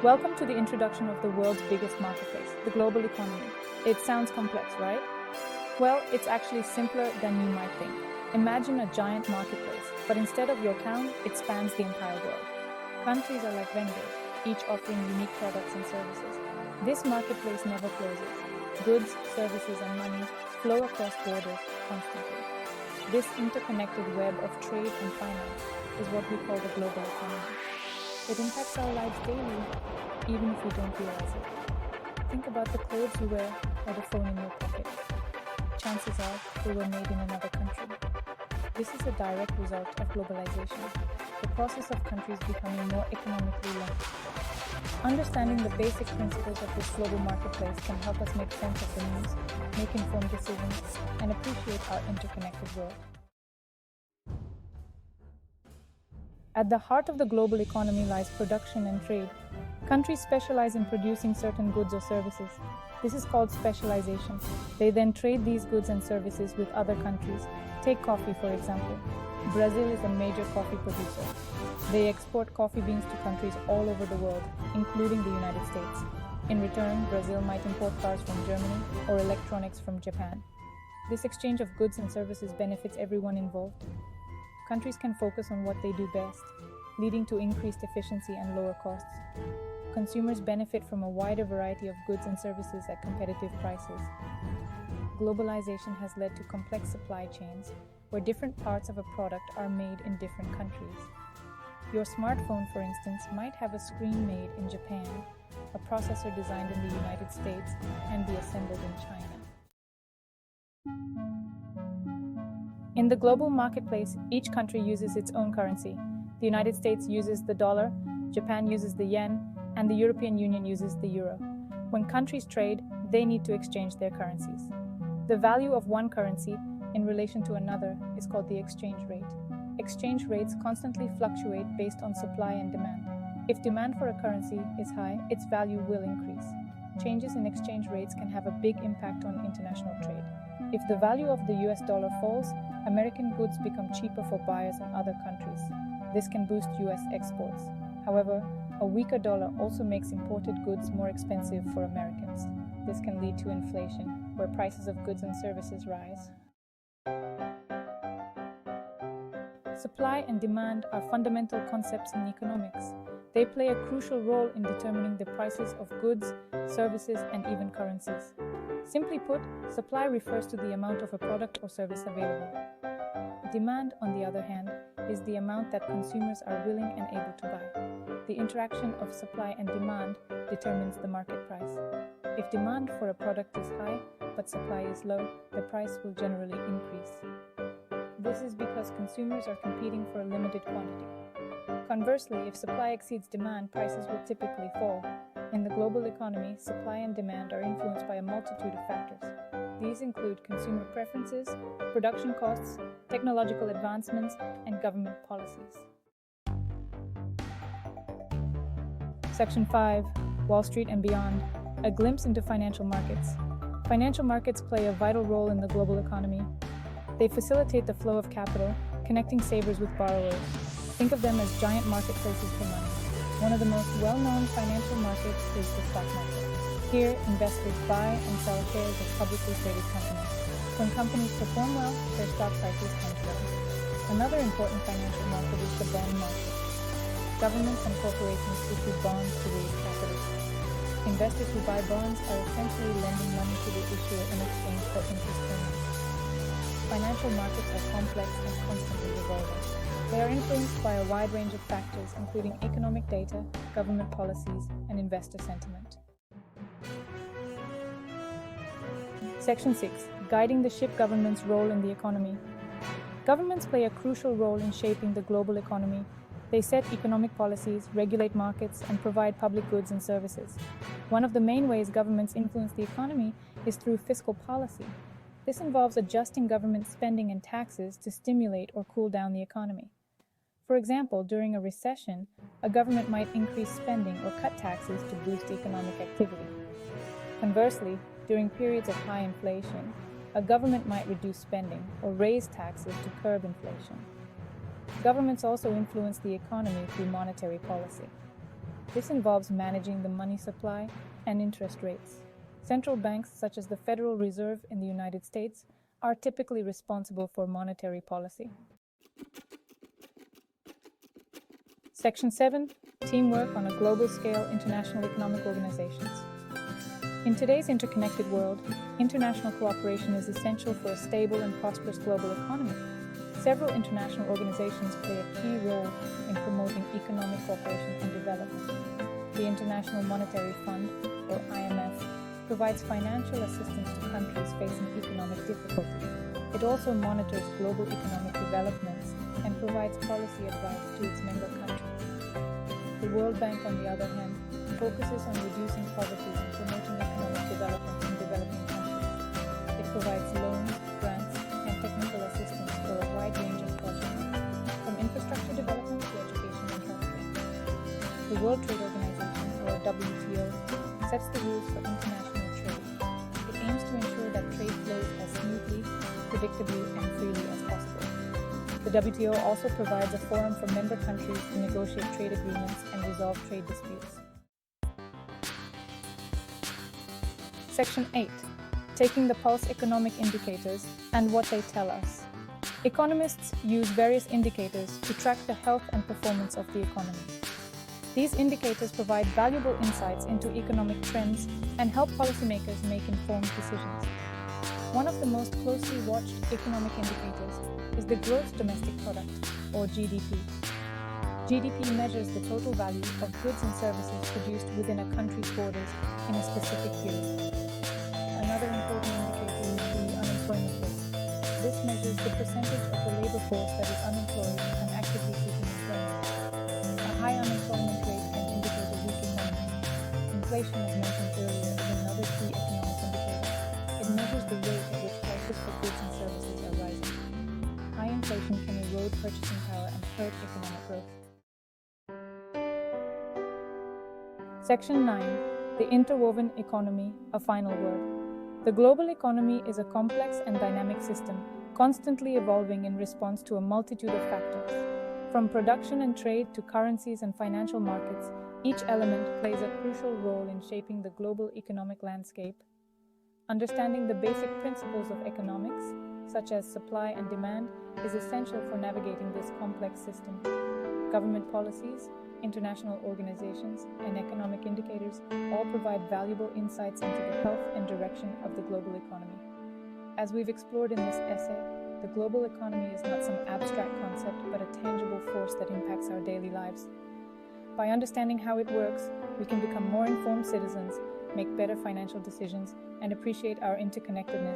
Welcome to the introduction of the world's biggest marketplace, the global economy. It sounds complex, right? Well, it's actually simpler than you might think. Imagine a giant marketplace, but instead of your town, it spans the entire world. Countries are like vendors, each offering unique products and services. This marketplace never closes. Goods, services, and money flow across borders constantly. This interconnected web of trade and finance is what we call the global economy. It impacts our lives daily, even if we don't realize it. Think about the clothes you wear or the phone in your pocket. Chances are they were made in another country. This is a direct result of globalization, the process of countries becoming more economically linked. Understanding the basic principles of this global marketplace can help us make sense of the news, make informed decisions, and appreciate our interconnected world. At the heart of the global economy lies production and trade. Countries specialize in producing certain goods or services. This is called specialization. They then trade these goods and services with other countries. Take coffee, for example. Brazil is a major coffee producer. They export coffee beans to countries all over the world, including the United States. In return, Brazil might import cars from Germany or electronics from Japan. This exchange of goods and services benefits everyone involved. Countries can focus on what they do best, leading to increased efficiency and lower costs. Consumers benefit from a wider variety of goods and services at competitive prices. Globalization has led to complex supply chains, where different parts of a product are made in different countries. Your smartphone, for instance, might have a screen made in Japan, a processor designed in the United States, and be assembled in China. In the global marketplace, each country uses its own currency. The United States uses the dollar, Japan uses the yen, and the European Union uses the euro. When countries trade, they need to exchange their currencies. The value of one currency in relation to another is called the exchange rate. Exchange rates constantly fluctuate based on supply and demand. If demand for a currency is high, its value will increase. Changes in exchange rates can have a big impact on international trade. If the value of the US dollar falls, American goods become cheaper for buyers in other countries. This can boost US exports. However, a weaker dollar also makes imported goods more expensive for Americans. This can lead to inflation, where prices of goods and services rise. Supply and demand are fundamental concepts in economics. They play a crucial role in determining the prices of goods, services, and even currencies. Simply put, supply refers to the amount of a product or service available. Demand, on the other hand, is the amount that consumers are willing and able to buy. The interaction of supply and demand determines the market price. If demand for a product is high, but supply is low, the price will generally increase. This is because consumers are competing for a limited quantity. Conversely, if supply exceeds demand, prices will typically fall. In the global economy, supply and demand are influenced by a multitude of factors. These include consumer preferences, production costs, technological advancements, and government policies. Section 5, Wall Street and Beyond, a glimpse into financial markets. Financial markets play a vital role in the global economy. They facilitate the flow of capital, connecting savers with borrowers. Think of them as giant marketplaces for money. One of the most well-known financial markets is the stock market. Here, investors buy and sell shares of publicly traded companies. When companies perform well, their stock prices tend to rise. Another important financial market is the bond market. Governments and corporations issue bonds to raise capital. Investors who buy bonds are essentially lending money to the issuer in exchange for interest payments. Financial markets are complex and constantly evolving. They are influenced by a wide range of factors, including economic data, government policies, and investor sentiment. Section 6. Guiding the ship government's role in the economy. Governments play a crucial role in shaping the global economy. They set economic policies, regulate markets, and provide public goods and services. One of the main ways governments influence the economy is through fiscal policy. This involves adjusting government spending and taxes to stimulate or cool down the economy. For example, during a recession, a government might increase spending or cut taxes to boost economic activity. Conversely, during periods of high inflation, a government might reduce spending or raise taxes to curb inflation. Governments also influence the economy through monetary policy. This involves managing the money supply and interest rates. Central banks, such as the Federal Reserve in the United States, are typically responsible for monetary policy. Section 7. Teamwork on a global scale, international economic organizations. In today's interconnected world, international cooperation is essential for a stable and prosperous global economy. Several international organizations play a key role in promoting economic cooperation and development. The International Monetary Fund, or IMF, provides financial assistance to countries facing economic difficulties. It also monitors global economic developments and provides policy advice to its member countries. The World Bank, on the other hand, focuses on reducing poverty and promoting economic development in developing countries. It provides loans, grants, and technical assistance for a wide range of projects, from infrastructure development to education and healthcare. The World Trade Organization, or WTO, sets the rules for international trade. It aims to ensure that trade flows as smoothly, predictably, and freely as possible. The WTO also provides a forum for member countries to negotiate trade agreements and resolve trade disputes. Section 8. Taking the pulse economic indicators and what they tell us. Economists use various indicators to track the health and performance of the economy. These indicators provide valuable insights into economic trends and help policymakers make informed decisions. One of the most closely watched economic indicators is the gross domestic product, or GDP. GDP measures the total value of goods and services produced within a country's borders in a specific period. Another important indicator is the unemployment rate. This measures the percentage of the labor force that is unemployed and actively seeking employment. A high unemployment rate can indicate a weak economy. Inflation, as mentioned earlier, is another key economic indicator. It measures the rate at which prices for goods and services are rising. High inflation can erode purchasing power and hurt economic growth. Section 9. The interwoven economy, a final word. The global economy is a complex and dynamic system, constantly evolving in response to a multitude of factors. From production and trade to currencies and financial markets, each element plays a crucial role in shaping the global economic landscape. Understanding the basic principles of economics, such as supply and demand, is essential for navigating this complex system. Government policies, international organizations, and economic indicators all provide valuable insights into the health and direction of the global economy. As we've explored in this essay, the global economy is not some abstract concept, but a tangible force that impacts our daily lives. By understanding how it works, we can become more informed citizens, make better financial decisions, and appreciate our interconnectedness